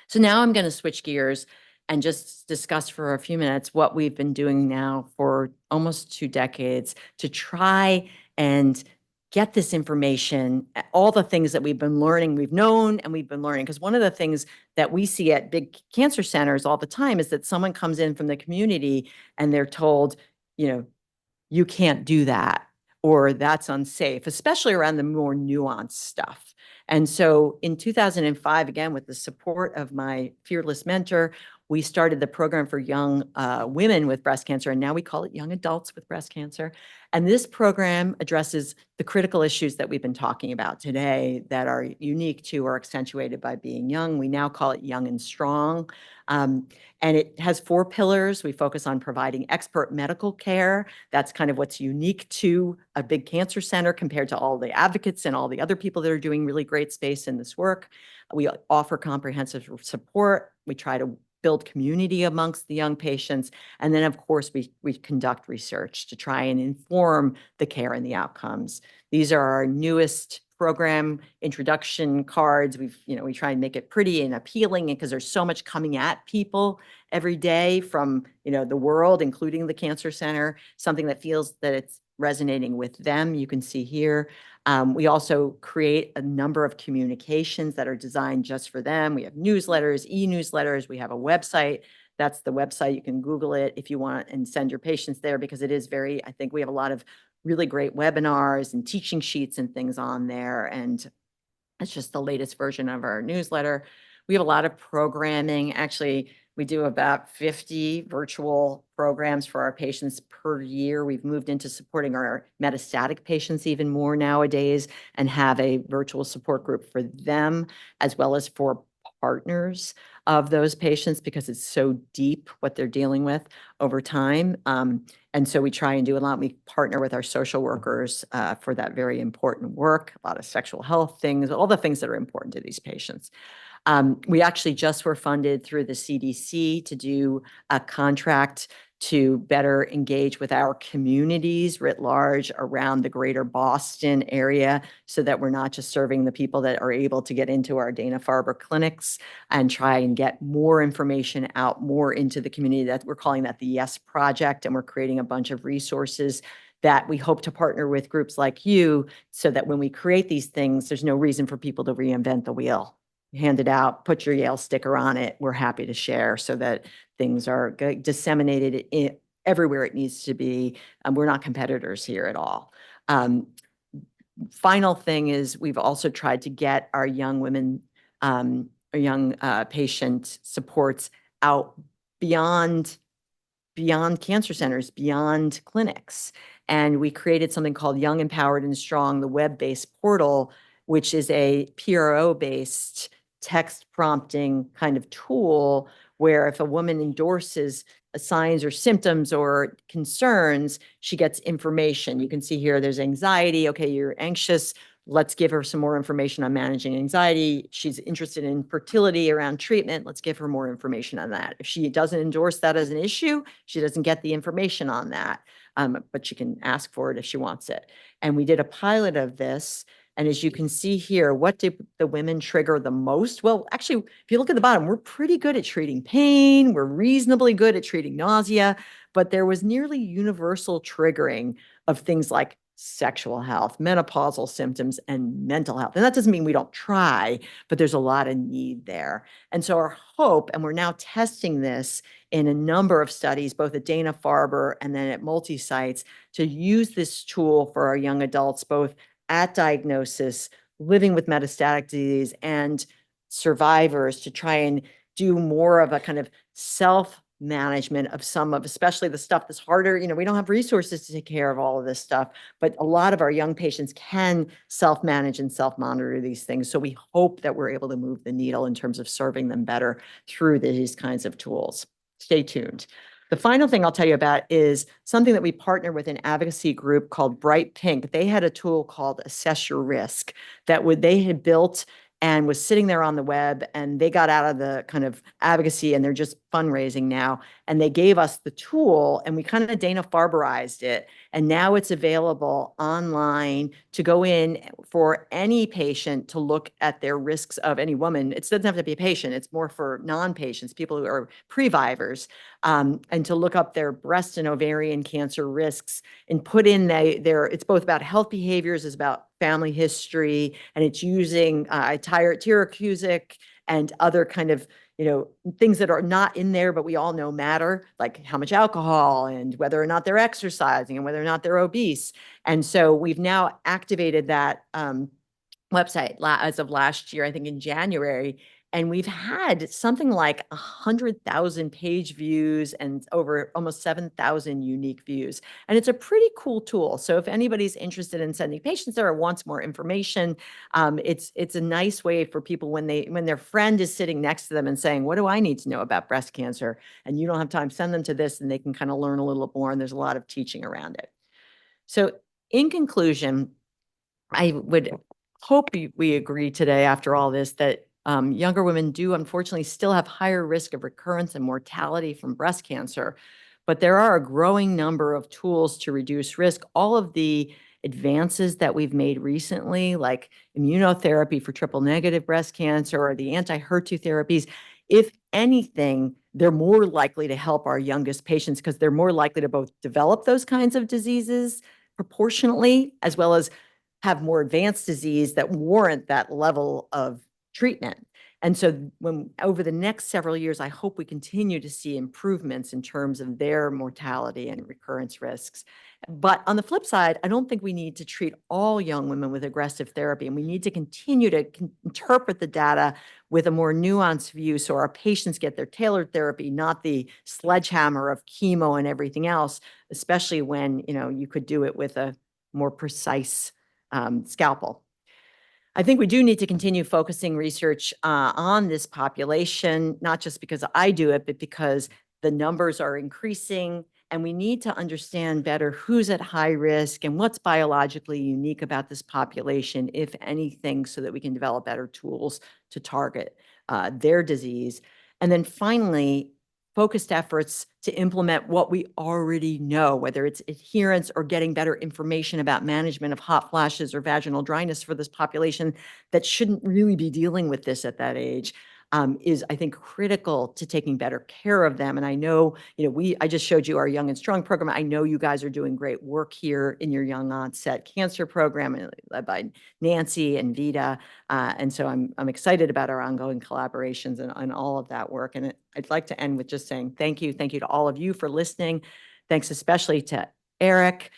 So now I'm going to switch gears and just discuss for a few minutes what we've been doing now for almost 2 decades to try and get this information, all the things that we've been learning, we've known and we've been learning. Because one of the things that we see at big cancer centers all the time is that someone comes in from the community and they're told, you can't do that, or that's unsafe, especially around the more nuanced stuff. And so in 2005, again, with the support of my fearless mentor, we started the program for young women with breast cancer, and now we call it young adults with breast cancer. And this program addresses the critical issues that we've been talking about today that are unique to or accentuated by being young. We now call it Young and Strong. And it has 4 pillars. We focus on providing expert medical care. That's kind of what's unique to a big cancer center compared to all the advocates and all the other people that are doing really great space in this work. We offer comprehensive support. We try to build community amongst the young patients. And then, of course, we conduct research to try and inform the care and the outcomes. These are our newest program introduction cards. We try and make it pretty and appealing because there's so much coming at people every day from, the world, including the cancer center, something that feels that it's resonating with them. You can see here. We also create a number of communications that are designed just for them. We have newsletters, e-newsletters. We have a website. That's the website. You can Google it if you want and send your patients there because it is I think we have a lot of really great webinars and teaching sheets and things on there. And it's just the latest version of our newsletter. We have a lot of programming. Actually, we do about 50 virtual programs for our patients per year. We've moved into supporting our metastatic patients even more nowadays and have a virtual support group for them as well as for partners of those patients because it's so deep what they're dealing with over time. And so we try and do a lot. We partner with our social workers for that very important work, a lot of sexual health things, all the things that are important to these patients. We actually just were funded through the CDC to do a contract to better engage with our communities writ large around the greater Boston area so that we're not just serving the people that are able to get into our Dana-Farber clinics and try and get more information out more into the community. That we're calling that the YES Project, and we're creating a bunch of resources that we hope to partner with groups like you so that when we create these things, there's no reason for people to reinvent the wheel. Hand it out, put your Yale sticker on it. We're happy to share so that things are disseminated everywhere it needs to be. We're not competitors here at all. Final thing is we've also tried to get our young women, our young patient supports out beyond beyond cancer centers, beyond clinics. And we created something called Young, Empowered, and Strong, the web-based portal, which is a PRO-based text prompting kind of tool where if a woman endorses signs or symptoms or concerns, she gets information. You can see here there's anxiety. Okay, you're anxious. Let's give her some more information on managing anxiety. She's interested in fertility around treatment. Let's give her more information on that. If she doesn't endorse that as an issue, she doesn't get the information on that, but she can ask for it if she wants it. And we did a pilot of this. And as you can see here, what did the women trigger the most? Well, actually, if you look at the bottom, we're pretty good at treating pain. We're reasonably good at treating nausea, but there was nearly universal triggering of things like sexual health, menopausal symptoms, and mental health. And that doesn't mean we don't try, but there's a lot of need there. And so our hope, and we're now testing this in a number of studies, both at Dana-Farber and then at multi-sites, to use this tool for our young adults, both at diagnosis, living with metastatic disease, and survivors, to try and do more of a kind of self-management of some of, especially the stuff that's harder. We don't have resources to take care of all of this stuff, but a lot of our young patients can self-manage and self-monitor these things. So we hope that we're able to move the needle in terms of serving them better through these kinds of tools. Stay tuned. The final thing I'll tell you about is something that we partnered with an advocacy group called Bright Pink. They had a tool called Assess Your Risk they had built and was sitting there on the web, and they got out of the kind of advocacy and they're just fundraising now. And they gave us the tool and we kind of Dana-Farberized it. And now it's available online to go in for any patient to look at their risks of any woman. It doesn't have to be a patient. It's more for non-patients, people who are previvors, and to look up their breast and ovarian cancer risks and put in it's both about health behaviors, it's about family history, and it's using Tyrer-Cuzick and other kind of things that are not in there, but we all know matter, like how much alcohol and whether or not they're exercising and whether or not they're obese. And so we've now activated that website as of last year, I think in January, and we've had something like 100,000 page views and over almost 7,000 unique views. And it's a pretty cool tool. So if anybody's interested in sending patients there or wants more information, it's a nice way for people when their friend is sitting next to them and saying, what do I need to know about breast cancer? And you don't have time, send them to this and they can kind of learn a little more. And there's a lot of teaching around it. So in conclusion, I would hope we agree today after all this that younger women do unfortunately still have higher risk of recurrence and mortality from breast cancer, but there are a growing number of tools to reduce risk. All of the advances that we've made recently, like immunotherapy for triple negative breast cancer or the anti-HER2 therapies, if anything, they're more likely to help our youngest patients because they're more likely to both develop those kinds of diseases proportionately, as well as have more advanced disease that warrant that level of treatment. And so over the next several years, I hope we continue to see improvements in terms of their mortality and recurrence risks. But on the flip side, I don't think we need to treat all young women with aggressive therapy, and we need to continue to interpret the data with a more nuanced view so our patients get their tailored therapy, not the sledgehammer of chemo and everything else, especially when you could do it with a more precise scalpel. I think we do need to continue focusing research on this population, not just because I do it, but because the numbers are increasing and we need to understand better who's at high risk and what's biologically unique about this population, if anything, so that we can develop better tools to target their disease. And then finally, focused efforts to implement what we already know, whether it's adherence or getting better information about management of hot flashes or vaginal dryness for this population that shouldn't really be dealing with this at that age, is, I think, critical to taking better care of them. And I know, I just showed you our Young and Strong program. I know you guys are doing great work here in your young onset cancer program led by Nancy and Vita. And so I'm excited about our ongoing collaborations and all of that work. And I'd like to end with just saying thank you. Thank you to all of you for listening. Thanks especially to Eric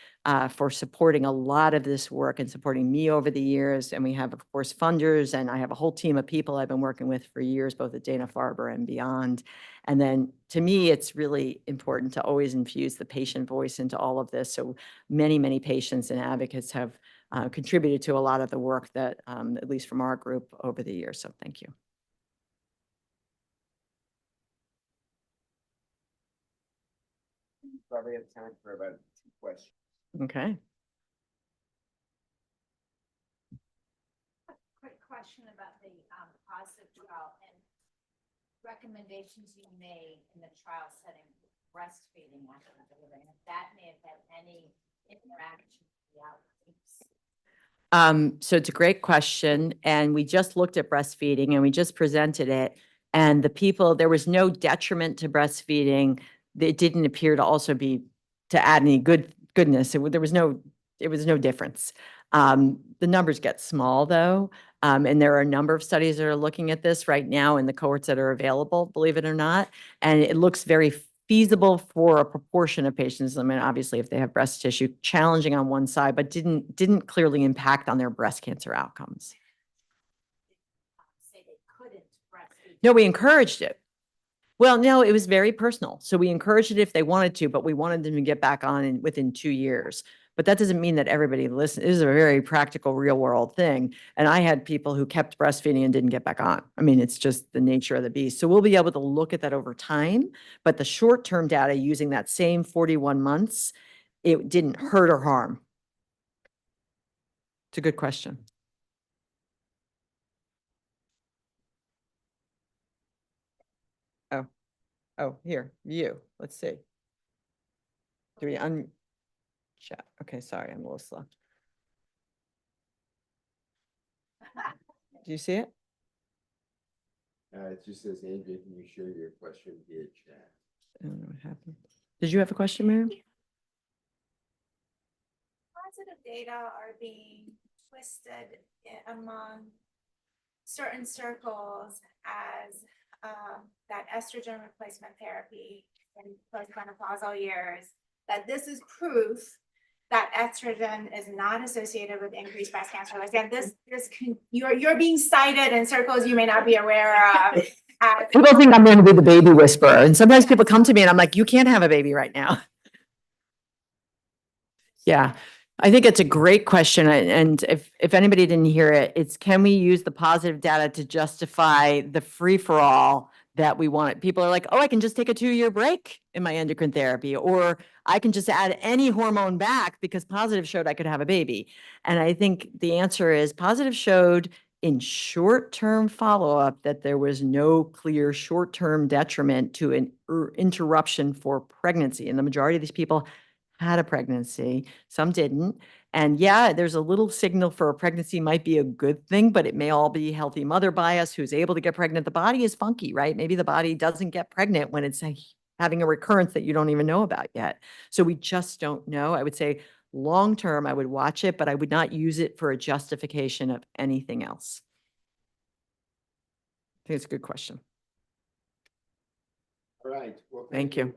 for supporting a lot of this work and supporting me over the years. And we have, of course, funders, and I have a whole team of people I've been working with for years, both at Dana-Farber and beyond. And then to me, it's really important to always infuse the patient voice into all of this. So many, many patients and advocates have contributed to a lot of the work that, at least from our group over the years. So thank you. Probably have time for about 2 questions. Okay. Quick question about the positive trial and recommendations you made in the trial setting, breastfeeding after delivery, and if that may have had any interaction with the outcomes. So it's a great question, and we just looked at breastfeeding and we just presented it. And the people, there was no detriment to breastfeeding. It didn't appear to also be to add any goodness. There was no difference. The numbers get small though, and there are a number of studies that are looking at this right now in the cohorts that are available, believe it or not. And it looks very feasible for a proportion of patients. I mean, obviously, if they have breast tissue, challenging on one side, but didn't clearly impact on their breast cancer outcomes. Say they couldn't breastfeed. No, we encouraged it. Well, no, it was very personal. So we encouraged it if they wanted to, but we wanted them to get back on within 2 years. But that doesn't mean that everybody listens. This is a very practical, real world thing. And I had people who kept breastfeeding and didn't get back on. I mean, it's just the nature of the beast. So we'll be able to look at that over time. But the short-term data using that same 41 months, it didn't hurt or harm. It's a good question. Oh, here, view. Let's see. Do we chat? Okay, sorry, I'm a little slow. Do you see it? It just says, Andrea, can you share your question via chat? I don't know what happened. Did you have a question, Miriam? Positive data are being twisted among certain circles as that estrogen replacement therapy in postmenopausal years, that this is proof that estrogen is not associated with increased breast cancer. Again, you're being cited in circles you may not be aware of. People think I'm going to be the baby whisperer, and sometimes people come to me and I'm like, you can't have a baby right now. Yeah, I think it's a great question. And if anybody didn't hear it, it's can we use the positive data to justify the free-for-all that we want? People are like, oh, I can just take a 2-year break in my endocrine therapy, or I can just add any hormone back because positive showed I could have a baby. And I think the answer is positive showed in short-term follow-up that there was no clear short-term detriment to an interruption for pregnancy. And the majority of these people had a pregnancy, some didn't. And yeah, there's a little signal for a pregnancy might be a good thing, but it may all be healthy mother bias who's able to get pregnant. The body is funky, right? Maybe the body doesn't get pregnant when it's having a recurrence that you don't even know about yet. So we just don't know. I would say long-term, I would watch it, but I would not use it for a justification of anything else. I think it's a good question. All right. Well, Thank you.